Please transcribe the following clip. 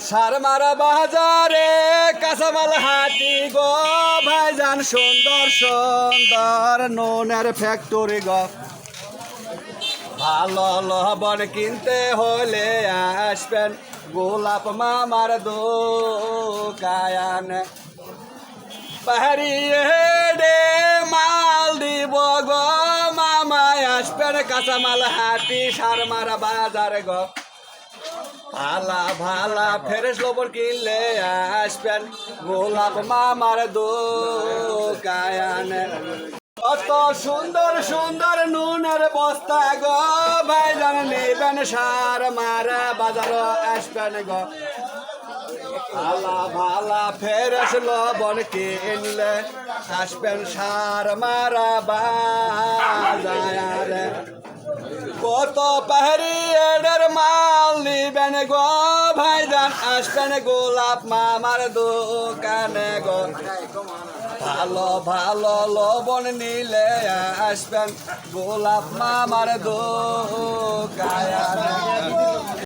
সার মারা বাজারে কাঁচামাল হাটি গো ভাইজান সুন্দর সুন্দর নুনের ফ্যাক্টরি গো ভালো লবণ কিনতে হলে আসবেন গোলাপ মামার দোকানে পাহাড়িয়ে ডে মাল দিব গো মামায় আসবেন কাঁচামাল হাটি সার মারা বাজার গো ভালা ভালা ফেরেশ লবণ কিনলে আসবেন গোলাপ মামার দোকানে কত সুন্দর সুন্দর নুনের বস্তা গো ভাইজান নেবেন সার মারা বাজার আসবেন গো ভালা ভালা ফেরেশ লবণ কিনলে আসবেন সার মারা বাজারে কত পাহাড়িয়ের মাল নিবেন গো ভাইজান আসবেন গোলাপ মামার দোকানে গো ভালো ভালো লবণ নিলে আসবেন গোলাপ মামার দোকানে।